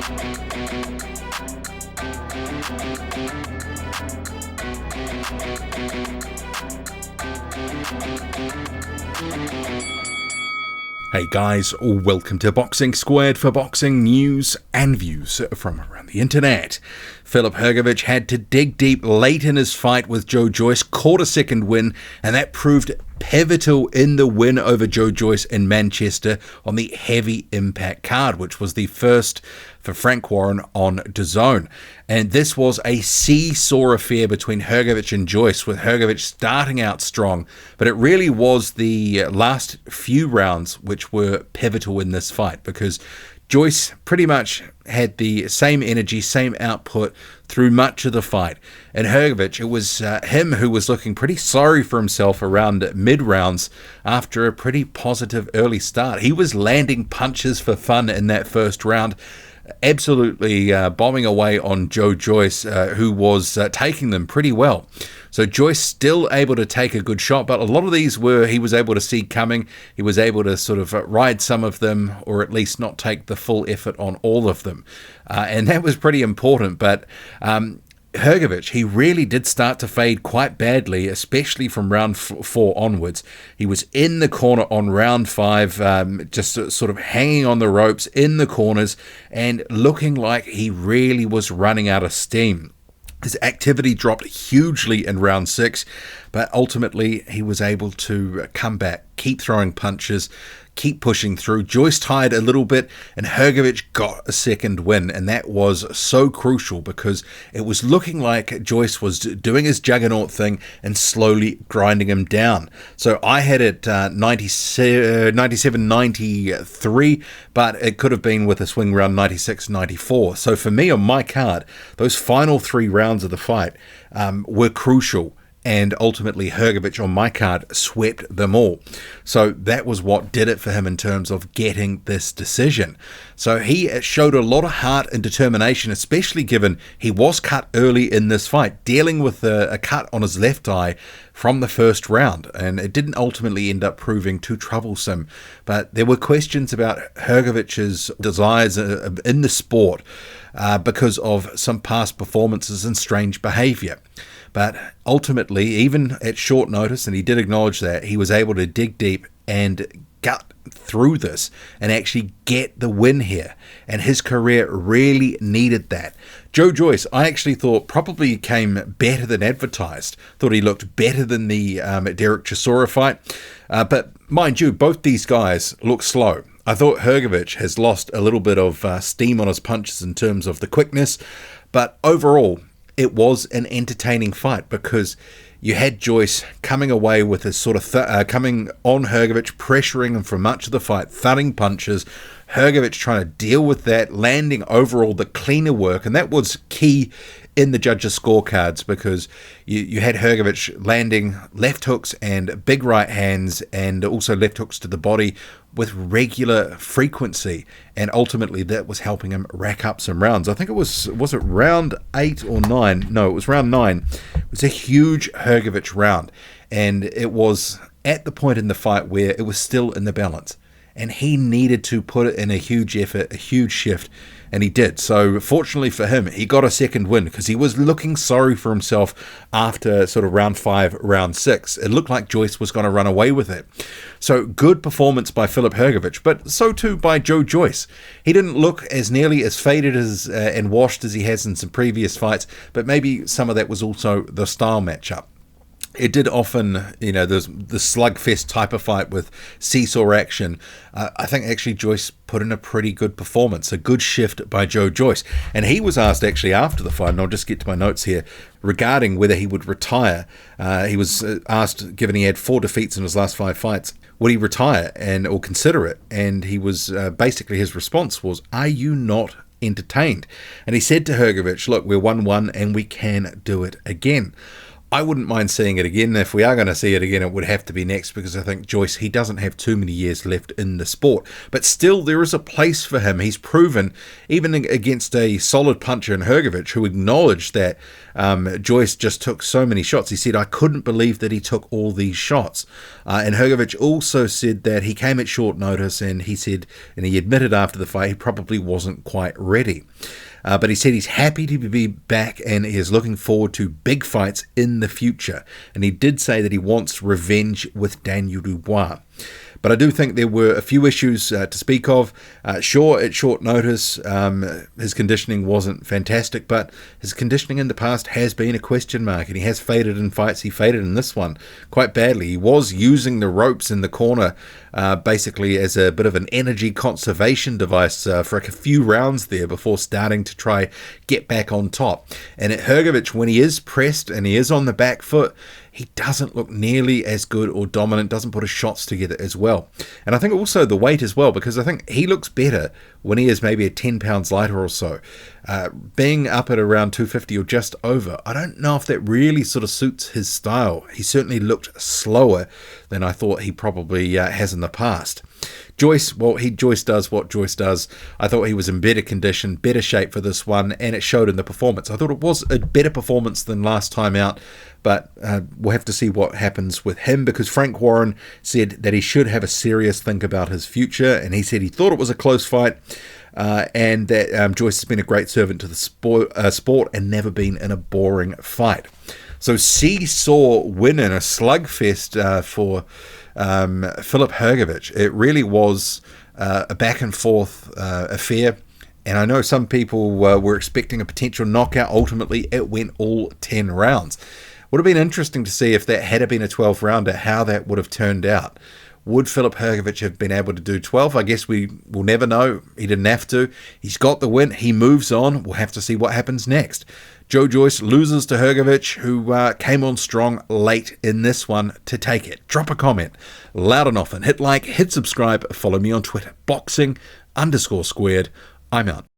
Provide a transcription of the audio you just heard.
Hey guys, welcome to Boxing Squared for boxing news and views from around the internet. Filip Hrgovic had to dig deep late in his fight with Joe Joyce, caught a second win, and that proved pivotal in the win over Joe Joyce in Manchester on the heavy impact card, which was the first for Frank Warren on DAZN. And this was a seesaw affair between Hrgovic and Joyce, with Hrgovic starting out strong, but it really was the last few rounds which were pivotal in this fight, because Joyce pretty much had the same energy, same output through much of the fight. And Hrgovic, it was him who was looking pretty sorry for himself around mid-rounds after a pretty positive early start. He was landing punches for fun in that first round, absolutely bombing away on Joe Joyce, who was taking them pretty well. So Joyce still able to take a good shot, but a lot of these he was able to see coming. He was able to sort of ride some of them, or at least not take the full effort on all of them. And that was pretty important. But Hrgovic, he really did start to fade quite badly, especially from round 4 onwards. He was in the corner on round 5, just sort of hanging on the ropes in the corners and looking like he really was running out of steam. His activity dropped hugely in round 6, but ultimately he was able to come back, keep throwing punches, keep pushing through. Joyce tired a little bit, and Hrgovic got a second win, and that was so crucial because it was looking like Joyce was doing his juggernaut thing and slowly grinding him down. So I had it 97-93, but it could have been with a swing round 96-94. So for me on my card, those final 3 rounds of the fight were crucial. And ultimately, Hrgovic on my card swept them all. So that was what did it for him in terms of getting this decision. So he showed a lot of heart and determination, especially given he was cut early in this fight, dealing with a cut on his left eye from the first round. And it didn't ultimately end up proving too troublesome. But there were questions about Hrgovic's desires in the sport because of some past performances and strange behavior. But ultimately, even at short notice, and he did acknowledge that, he was able to dig deep and gut through this and actually get the win here. And his career really needed that. Joe Joyce, I actually thought probably came better than advertised. Thought he looked better than the Derek Chisora fight. But mind you, both these guys look slow. I thought Hrgovic has lost a little bit of steam on his punches in terms of the quickness. But overall, it was an entertaining fight because you had Joyce coming away with a sort of coming on Hrgovic, pressuring him for much of the fight, thudding punches. Hrgovic trying to deal with that, landing overall the cleaner work, and that was key in the judges' scorecards because you had Hrgovic landing left hooks and big right hands and also left hooks to the body with regular frequency, and ultimately that was helping him rack up some rounds. I think it was it round 8 or 9? No, it was round 9. It was a huge Hrgovic round, and it was at the point in the fight where it was still in the balance, and he needed to put in a huge effort, a huge shift, and he did. So fortunately for him, he got a second win because he was looking sorry for himself after sort of round 5, round 6. It looked like Joyce was going to run away with it. So good performance by Filip Hrgovic, but so too by Joe Joyce. He didn't look as nearly as faded as and washed as he has in some previous fights, but maybe some of that was also the style matchup. It did often, there's the slugfest type of fight with seesaw action. I think actually Joyce put in a pretty good performance, a good shift by Joe Joyce. And he was asked actually after the fight, and I'll just get to my notes here, regarding whether he would retire. He was asked, given he had 4 defeats in his last 5 fights, would he retire or consider it? And he was, basically his response was, are you not entertained? And he said to Hrgovic, look, we're 1-1 and we can do it again. I wouldn't mind seeing it again. If we are going to see it again, it would have to be next, because I think Joyce, he doesn't have too many years left in the sport. But still, there is a place for him. He's proven, even against a solid puncher in Hrgovic, who acknowledged that Joyce just took so many shots. He said, I couldn't believe that he took all these shots. And Hrgovic also said that he came at short notice, and he said, and he admitted after the fight, he probably wasn't quite ready. But he said he's happy to be back and he is looking forward to big fights in the future. And he did say that he wants revenge with Daniel Dubois. But I do think there were a few issues to speak of. Sure, at short notice, his conditioning wasn't fantastic, but his conditioning in the past has been a question mark, and he has faded in fights. He faded in this one quite badly. He was using the ropes in the corner basically as a bit of an energy conservation device for a few rounds there before starting to try get back on top. And at Hrgovic, when he is pressed and he is on the back foot, he doesn't look nearly as good or dominant, doesn't put his shots together as well. And I think also the weight as well, because I think he looks better when he is maybe 10 pounds lighter or so. Being up at around 250 or just over, I don't know if that really sort of suits his style. He certainly looked slower than I thought he probably has in the past. Joyce, well, Joyce does what Joyce does. I thought he was in better condition, better shape for this one, and it showed in the performance. I thought it was a better performance than last time out, but we'll have to see what happens with him, because Frank Warren said that he should have a serious think about his future, and he said he thought it was a close fight, and that Joyce has been a great servant to the sport and never been in a boring fight. So seesaw win in a slugfest for Filip Hrgovic. It really was a back and forth affair, and I know some people were expecting a potential knockout. Ultimately, it went all 10 rounds. Would have been interesting to see if that had been a 12 rounder, how that would have turned out. Would Filip Hrgovic have been able to do 12? I guess we will never know. He didn't have to. He's got the win. He moves on. We'll have to see what happens next. Joe Joyce loses to Hrgovic, who came on strong late in this one to take it. Drop a comment loud and often. Hit like, hit subscribe. Follow me on Twitter. Boxing_squared. I'm out.